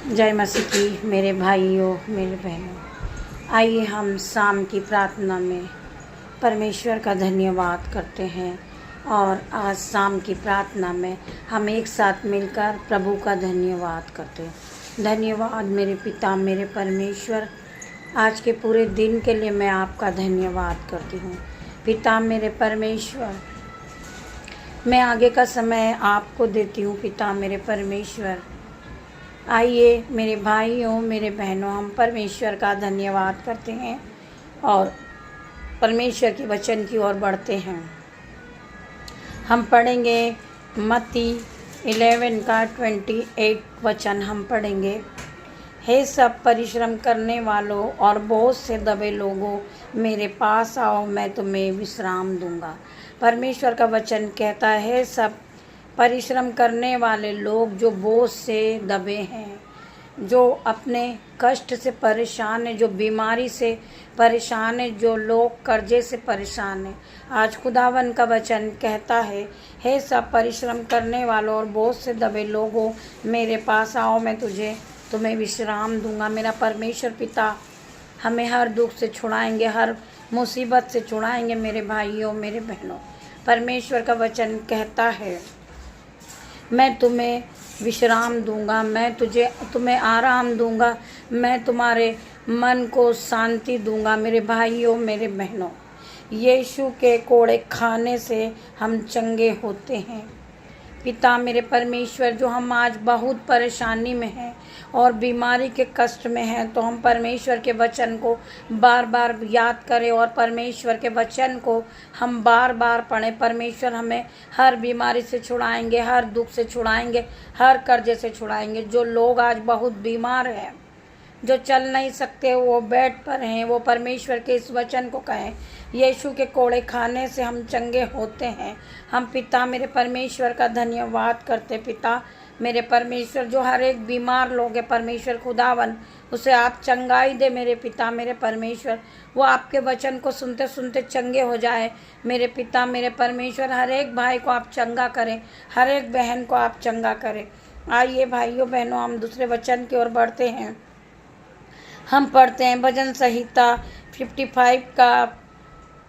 जय मसीह की मेरे भाइयों मेरे बहनों, आइए हम शाम की प्रार्थना में परमेश्वर का धन्यवाद करते हैं। और आज शाम की प्रार्थना में हम एक साथ मिलकर प्रभु का धन्यवाद करते हैं। धन्यवाद मेरे पिता मेरे परमेश्वर, आज के पूरे दिन के लिए मैं आपका धन्यवाद करती हूँ। पिता मेरे परमेश्वर, मैं आगे का समय आपको देती हूँ। पिता मेरे परमेश्वर, आइए मेरे भाइयों मेरे बहनों, हम परमेश्वर का धन्यवाद करते हैं और परमेश्वर के वचन की ओर बढ़ते हैं। हम पढ़ेंगे मत्ती 11 का 28 वचन हम पढ़ेंगे। हे सब परिश्रम करने वालों और बहुत से दबे लोगों, मेरे पास आओ, मैं तुम्हें विश्राम दूंगा। परमेश्वर का वचन कहता है, सब परिश्रम करने वाले लोग जो बोझ से दबे हैं, जो अपने कष्ट से परेशान है, जो बीमारी से परेशान है, जो लोग कर्जे से परेशान है, आज खुदावन का वचन कहता है, हे सब परिश्रम करने वालों और बोझ से दबे लोगों, मेरे पास आओ, मैं तुम्हें विश्राम दूंगा। मेरा परमेश्वर पिता हमें हर दुख से छुड़ाएंगे, हर मुसीबत से छुड़ाएंगे। मेरे भाइयों मेरे बहनों, परमेश्वर का वचन कहता है, मैं तुम्हें विश्राम दूंगा, मैं तुम्हें आराम दूंगा, मैं तुम्हारे मन को शांति दूंगा। मेरे भाइयों मेरे बहनों, यीशु के कोड़े खाने से हम चंगे होते हैं। पिता मेरे परमेश्वर, जो हम आज बहुत परेशानी में हैं और बीमारी के कष्ट में हैं, तो हम परमेश्वर के वचन को बार बार याद करें और परमेश्वर के वचन को हम बार बार पढ़ें। परमेश्वर हमें हर बीमारी से छुड़ाएंगे, हर दुख से छुड़ाएंगे, हर कर्जे से छुड़ाएंगे। जो लोग आज बहुत बीमार हैं, जो चल नहीं सकते, वो बेड पर हैं, वो परमेश्वर के इस वचन को कहें, यीशु के कोड़े खाने से हम चंगे होते हैं। हम पिता मेरे परमेश्वर का धन्यवाद करते। पिता मेरे परमेश्वर, जो हर एक बीमार लोग है, परमेश्वर खुदावन उसे आप चंगाई दे। मेरे पिता मेरे परमेश्वर, वो आपके वचन को सुनते सुनते चंगे हो जाए। मेरे पिता मेरे परमेश्वर, हर एक भाई को आप चंगा करें, हर एक बहन को आप चंगा करें। आइए भाइयों बहनों, हम दूसरे वचन की ओर बढ़ते हैं। हम पढ़ते हैं भजन संहिता 55 का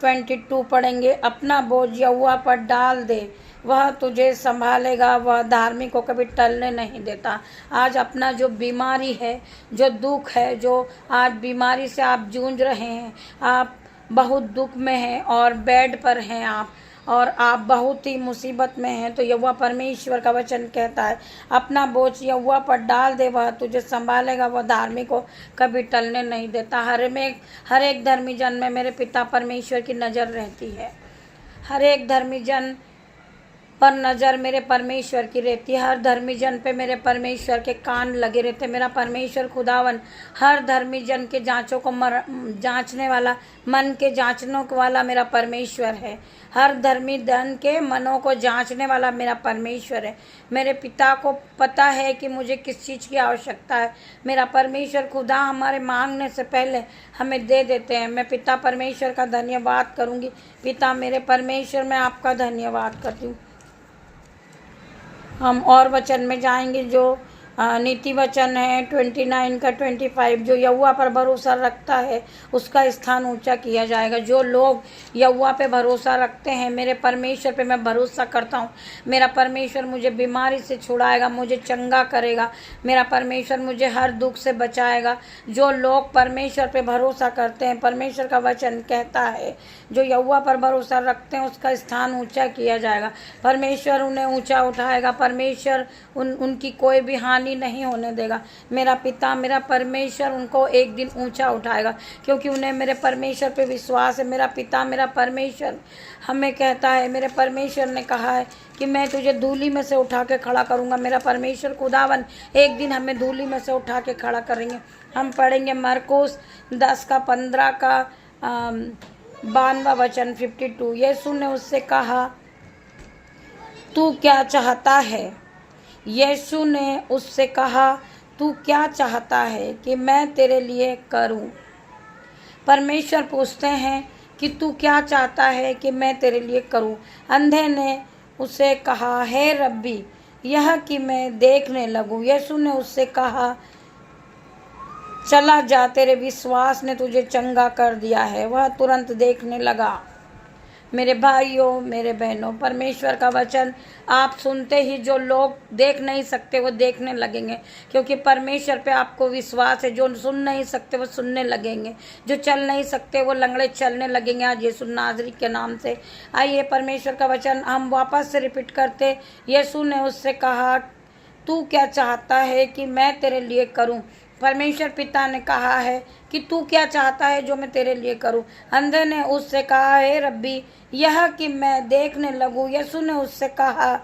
22 पढ़ेंगे। अपना बोझ यहोवा पर डाल दे, वह तुझे संभालेगा, वह धार्मिक को कभी टलने नहीं देता। आज अपना जो बीमारी है, जो दुख है, जो आज बीमारी से आप जूझ रहे हैं, आप बहुत दुख में हैं और बेड पर हैं आप, और आप बहुत ही मुसीबत में हैं, तो यहोवा परमेश्वर का वचन कहता है, अपना बोझ यहोवा पर डाल दे, वह तुझे संभालेगा, वह धार्मिक को कभी टलने नहीं देता। हर एक धर्मी जन में मेरे पिता परमेश्वर की नज़र रहती है। हर एक धर्मी जन पर नज़र मेरे परमेश्वर की रहती है। हर धर्मी जन पे मेरे परमेश्वर के कान लगे रहते। मेरा परमेश्वर खुदावन हर धर्मी जन के जांचों को जांचने वाला, मन के जांचने वाला मेरा परमेश्वर है। हर धर्मी जन के मनों को जांचने वाला मेरा परमेश्वर है। मेरे पिता को पता है कि मुझे किस चीज़ की आवश्यकता है। मेरा परमेश्वर खुदा हमारे मांगने से पहले हमें दे देते हैं। मैं पिता परमेश्वर का धन्यवाद करूँगी। पिता मेरे परमेश्वर, मैं आपका धन्यवाद करती हूँ। हम और वचन में जाएंगे, जो नीति वचन है 29 का 25, जो यहोवा पर भरोसा रखता है उसका स्थान ऊंचा किया जाएगा। जो लोग यहोवा पे भरोसा रखते हैं, मेरे परमेश्वर पे मैं भरोसा करता हूँ, मेरा परमेश्वर मुझे बीमारी से छुड़ाएगा, मुझे चंगा करेगा, मेरा परमेश्वर मुझे हर दुख से बचाएगा। जो लोग परमेश्वर पे भरोसा करते हैं, परमेश्वर का वचन कहता है, जो यहोवा पर भरोसा रखते हैं उसका स्थान ऊंचा किया जाएगा। परमेश्वर उन्हें ऊंचा उठाएगा। परमेश्वर उनकी कोई भी हानि नहीं होने देगा। मेरा पिता मेरा परमेश्वर उनको एक दिन ऊंचा उठाएगा, क्योंकि उन्हें मेरे परमेश्वर पे विश्वास है। मेरा पिता मेरा परमेश्वर हमें कहता है, मेरे परमेश्वर ने कहा है कि मैं तुझे धूली में से उठा के खड़ा करूंगा। मेरा परमेश्वर खुदावन एक दिन हमें धूली में से उठा के खड़ा करेंगे। हम पढ़ेंगे मरकुस 10 का 15 का 52वां वचन 52। यीशु ने उससे कहा, तू क्या चाहता है? यीशु ने उससे कहा, तू क्या चाहता है कि मैं तेरे लिए करूं? परमेश्वर पूछते हैं कि तू क्या चाहता है कि मैं तेरे लिए करूं? अंधे ने उससे कहा, हे रब्बी, यह कि मैं देखने लगूं। यीशु ने उससे कहा, चला जा, तेरे विश्वास ने तुझे चंगा कर दिया है। वह तुरंत देखने लगा। मेरे भाइयों, मेरे बहनों, परमेश्वर का वचन आप सुनते ही जो लोग देख नहीं सकते वो देखने लगेंगे, क्योंकि परमेश्वर पे आपको विश्वास है। जो सुन नहीं सकते वो सुनने लगेंगे, जो चल नहीं सकते वो लंगड़े चलने लगेंगे आज यीशु नाज़री के नाम से। आइए परमेश्वर का वचन हम वापस से रिपीट करते। यीशु ने उससे कहा, तू क्या चाहता है कि मैं तेरे लिए करूं? परमेश्वर पिता ने कहा है कि तू क्या चाहता है जो मैं तेरे लिए करूं? अंधे ने उससे कहा, हे रब्बी, यह कि मैं देखने लगूं। यीशु ने उससे कहा,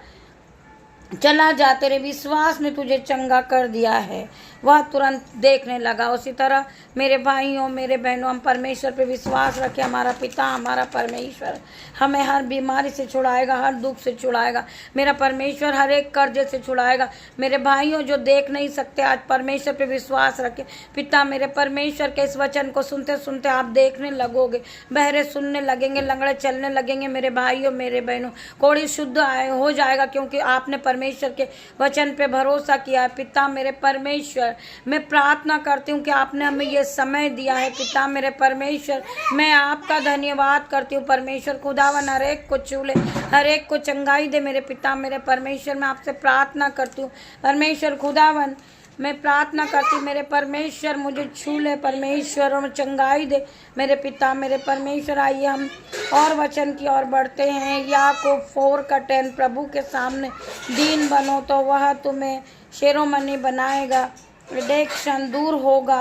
चला जा, तेरे विश्वास ने तुझे चंगा कर दिया है। वह तुरंत देखने लगा। उसी तरह मेरे भाइयों, मेरे बहनों, हम परमेश्वर पे विश्वास रखें। हमारा पिता, हमारा परमेश्वर हमें हर बीमारी से छुड़ाएगा, हर दुख से छुड़ाएगा। मेरा परमेश्वर हर एक कर्जे से छुड़ाएगा। मेरे भाइयों जो देख नहीं सकते, आज परमेश्वर पे विश्वास रखें। पिता, मेरे परमेश्वर के इस वचन को सुनते सुनते आप देखने लगोगे, बहरे सुनने लगेंगे, लंगड़े चलने लगेंगे। मेरे भाइयों, मेरे बहनों, कोड़ी शुद्ध हो जाएगा, क्योंकि आपने परमेश्वर के वचन पे भरोसा किया है। पिता मेरे परमेश्वर, मैं प्रार्थना करती हूँ कि आपने हमें ये समय दिया है। पिता मेरे परमेश्वर, मैं आपका धन्यवाद करती हूँ। परमेश्वर खुदावन हर एक को छू ले, हर एक को चंगाई दे। मेरे पिता मेरे परमेश्वर, मैं आपसे प्रार्थना करती हूँ। परमेश्वर खुदावन, मैं प्रार्थना करती हूँ, मेरे परमेश्वर मुझे छू ले परमेश्वर, और चंगाई दे। मेरे पिता मेरे परमेश्वर, आइए हम और वचन की ओर बढ़ते हैं। याकूब 4:10, प्रभु के सामने दीन बनो तो वह तुम्हें शिरोमणि बनाएगा। एडिक्शन दूर होगा,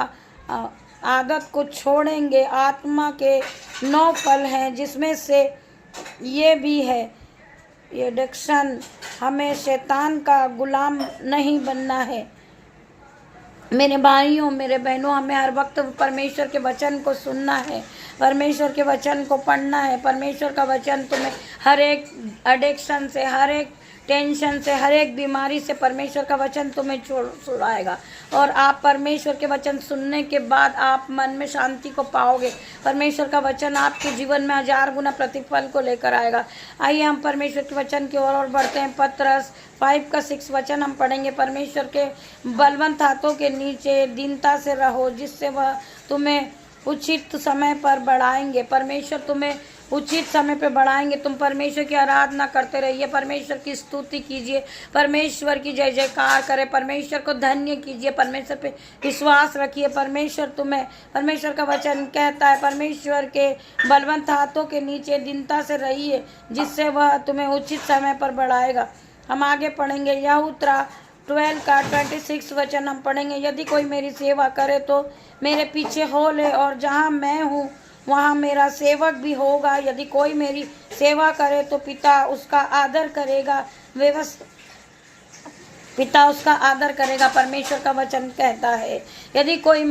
आदत को छोड़ेंगे। आत्मा के 9 फल हैं, जिसमें से ये भी है। एडिक्शन, हमें शैतान का गुलाम नहीं बनना है। मेरे भाइयों, मेरे बहनों, हमें हर वक्त परमेश्वर के वचन को सुनना है, परमेश्वर के वचन को पढ़ना है। परमेश्वर का वचन तुम्हें हर एक एडिक्शन से, हर एक टेंशन से, हर एक बीमारी से परमेश्वर का वचन तुम्हें छुड़ाएगा। और आप परमेश्वर के वचन सुनने के बाद आप मन में शांति को पाओगे। परमेश्वर का वचन आपके जीवन में 1000 गुना प्रतिफल को लेकर आएगा। आइए हम परमेश्वर के वचन की ओर बढ़ते हैं। पत्रस 5:6 वचन हम पढ़ेंगे। परमेश्वर के बलवंत हाथों के नीचे दीनता से रहो, जिससे वह तुम्हें उचित समय पर बढ़ाएंगे। परमेश्वर तुम्हें उचित समय पे बढ़ाएंगे। तुम परमेश्वर की आराधना करते रहिए, परमेश्वर की स्तुति कीजिए, परमेश्वर की जय जयकार करें, परमेश्वर को धन्य कीजिए, परमेश्वर पे विश्वास रखिए। परमेश्वर तुम्हें, परमेश्वर का वचन कहता है, परमेश्वर के बलवंत हाथों के नीचे दीनता से रहिए, जिससे वह तुम्हें उचित समय पर बढ़ाएगा। हम आगे पढ़ेंगे। यहूत्रा 12:26 वचन हम पढ़ेंगे। यदि कोई मेरी सेवा करे तो मेरे पीछे हो ले, और जहाँ मैं हूँ वहाँ मेरा सेवक भी होगा। यदि कोई मेरी सेवा करे तो पिता उसका आदर करेगा। पिता उसका आदर करेगा, परमेश्वर का वचन कहता है। यदि कोई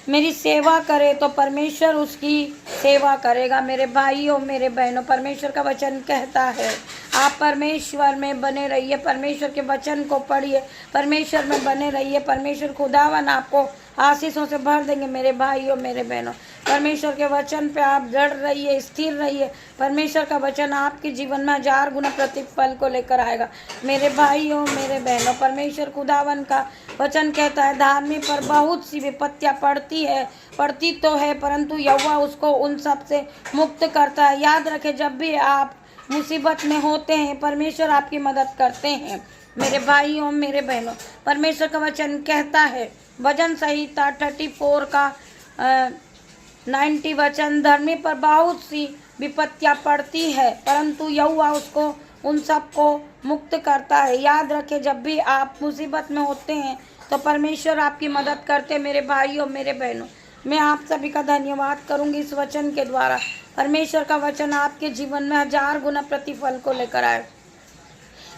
मेरी सेवा करे तो परमेश्वर उसकी सेवा करेगा। मेरे भाइयों, मेरे बहनों, परमेश्वर का वचन कहता है आप परमेश्वर में बने रहिए, परमेश्वर के वचन को पढ़िए, परमेश्वर में बने रहिए। परमेश्वर खुदावन आपको आशीषों से भर देंगे। मेरे भाइयों, मेरे बहनों, परमेश्वर के वचन पे आप जड़ रहिए, स्थिर रहिए। परमेश्वर का वचन आपके जीवन में 1000 गुना प्रतिफल को लेकर आएगा। मेरे भाइयों, मेरे बहनों, परमेश्वर खुदावन का वचन कहता है, धार्मी पर बहुत सी विपत्तियाँ पड़ती तो है, परंतु यहोवा उसको उन सब से मुक्त करता है। याद रखें, जब भी आप मुसीबत में होते हैं, परमेश्वर आपकी मदद करते हैं। मेरे भाइयों, मेरे बहनों, परमेश्वर का वचन कहता है, भजन संहिता 34 का 90 वचन, धर्मी पर बहुत सी विपत्तियाँ पड़ती है, परंतु यहोवा उसको उन सब को मुक्त करता है। याद रखें, जब भी आप मुसीबत में होते हैं तो परमेश्वर आपकी मदद करते हैं। मेरे भाइयों, मेरे बहनों, मैं आप सभी का धन्यवाद करूंगी इस वचन के द्वारा। परमेश्वर का वचन आपके जीवन में 1000 गुना प्रतिफल को लेकर आए।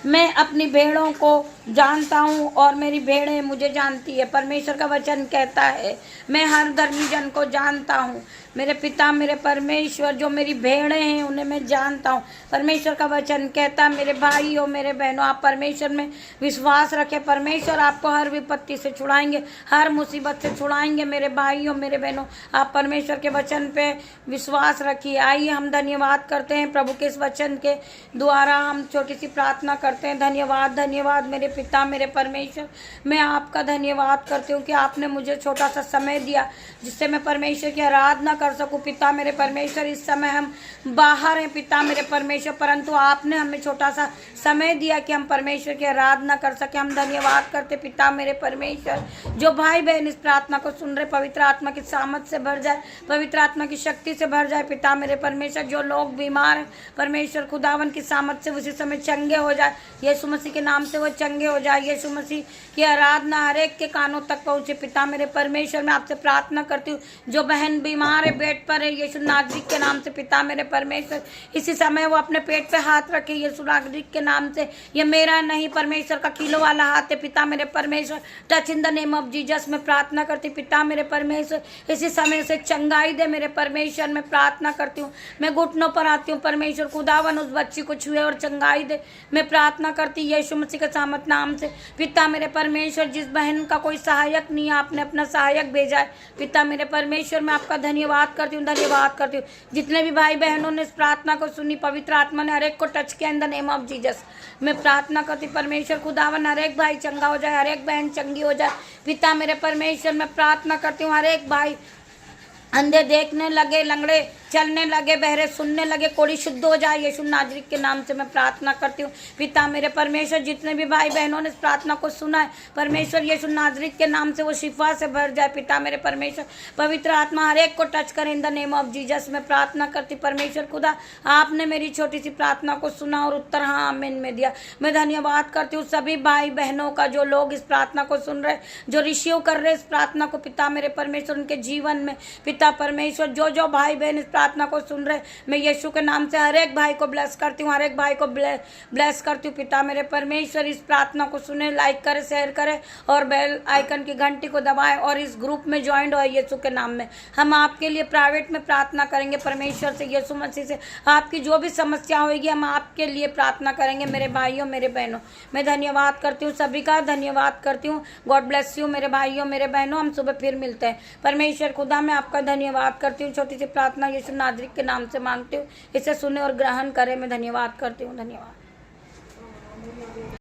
मैं अपनी भेड़ों को जानता हूँ और मेरी भेड़ें मुझे जानती है। परमेश्वर का वचन कहता है, मैं हर धर्मी जन को जानता हूँ। मेरे पिता मेरे परमेश्वर, जो मेरी भेड़ें हैं उन्हें मैं जानता हूँ। परमेश्वर का वचन कहता है मेरे भाइयों मेरे बहनों, आप परमेश्वर में विश्वास रखें, परमेश्वर आपको हर विपत्ति से छुड़ाएंगे, हर मुसीबत से छुड़ाएंगे। मेरे भाइयों मेरे बहनों, आप परमेश्वर के वचन पे विश्वास रखिए। आइए हम धन्यवाद करते हैं प्रभु के इस वचन के द्वारा। हम छोटी सी प्रार्थना करते हैं। धन्यवाद धन्यवाद मेरे पिता मेरे परमेश्वर, मैं आपका धन्यवाद करती हूँ कि आपने मुझे छोटा सा समय दिया जिससे मैं परमेश्वर की आराधना कर सकूं। पिता मेरे परमेश्वर, इस समय हम बाहर हैं पिता मेरे परमेश्वर, परंतु आपने हमें छोटा सा समय दिया कि हम परमेश्वर की आराधना कर सके। हम धन्यवाद करते पिता मेरे परमेश्वर। जो भाई बहन इस प्रार्थना को सुन रहे, पवित्र आत्मा की सामर्थ से भर जाए, पवित्र आत्मा की शक्ति से भर जाए पिता मेरे परमेश्वर। जो लोग बीमार हैं परमेश्वर खुदावन की सामर्थ से उसी समय चंगे हो जाए, यीशु मसीह के नाम से वो चंगे हो जाए। यीशु मसीह की आराधना हर एक के कानों तक पहुँचे पिता मेरे परमेश्वर। मैं आपसे प्रार्थना करती हूँ, जो बहन बीमार है, बेड पर है, यीशु नागरिक के नाम से पिता मेरे परमेश्वर, इसी समय वो अपने पेट पे हाथ रखे यीशु नागरिक के नाम से। ये मेरा नहीं, परमेश्वर का किलो वाला हाथ है पिता मेरे परमेश्वर। Touch in the name of Jesus मैं प्रार्थना करती पिता मेरे परमेश्वर, इसी समय से चंगाई दे मेरे परमेश्वर। मैं प्रार्थना करती हूँ, मैं घुटनों पर आती हूँ परमेश्वर, खुदावन उस बच्ची को छुए और चंगाई दे। मैं प्रार्थना करती यीशु मसीह के सामर्थ नाम से पिता मेरे परमेश्वर। जिस बहन का कोई सहायक नहीं है, आपने अपना सहायक भेजा है पिता मेरे परमेश्वर। मैं आपका धन्यवाद करती हूँ, धन्यवाद करती हूँ। जितने भी भाई बहनों ने इस प्रार्थना को सुनी, पवित्र आत्मा ने हर एक को टच किया in the name of Jesus. मैं प्रार्थना करती परमेश्वर खुदावन, हर एक भाई चंगा हो जाए, हर एक बहन चंगी हो जाए पिता मेरे परमेश्वर। मैं प्रार्थना करती हूँ हर एक भाई अंधे देखने लगे, लंगड़े चलने लगे, बहरे सुनने लगे, कोड़ी शुद्ध हो जाए यीशु नाजरिक के नाम से मैं प्रार्थना करती हूँ पिता मेरे परमेश्वर। जितने भी भाई बहनों ने इस प्रार्थना को सुना है परमेश्वर, यीशु नाजरिक के नाम से वो शिफा से भर जाए पिता मेरे परमेश्वर। पवित्र आत्मा हर एक को टच करे in the name of Jesus. मैं प्रार्थना करती परमेश्वर खुदा, आपने मेरी छोटी सी प्रार्थना को सुना और उत्तर हाँ आमीन में दिया। मैं धन्यवाद करती हूँ सभी भाई बहनों का, जो लोग इस प्रार्थना को सुन रहे, जो रिसीव कर रहे इस प्रार्थना को पिता मेरे परमेश्वर, उनके जीवन में पिता परमेश्वर। जो भाई बहन इस प्रार्थना को सुन रहे, मैं यीशु के नाम से हर एक भाई को ब्लेस करती हूँ, हर एक भाई को ब्लेस करती हूँ पिता मेरे परमेश्वर। इस प्रार्थना को सुने, लाइक करे, शेयर करे और बेल आइकन की घंटी को दबाएं और इस ग्रुप में ज्वाइन हो यीशु के नाम में। हम आपके लिए प्राइवेट में प्रार्थना करेंगे परमेश्वर से, यीशु मसीह से। आपकी जो भी समस्या होगी हम आपके लिए प्रार्थना करेंगे मेरे भाइयों मेरे बहनों। मैं धन्यवाद करती हूँ, सभी का धन्यवाद करती हूँ। गॉड ब्लेस यू मेरे भाइयों मेरे बहनों। हम सुबह फिर मिलते हैं परमेश्वर खुदा। मैं आपका धन्यवाद करती हूँ। छोटी सी प्रार्थना यीशु नाजरिक के नाम से मांगती हूँ, इसे सुने और ग्रहण करें। मैं धन्यवाद करती हूँ, धन्यवाद।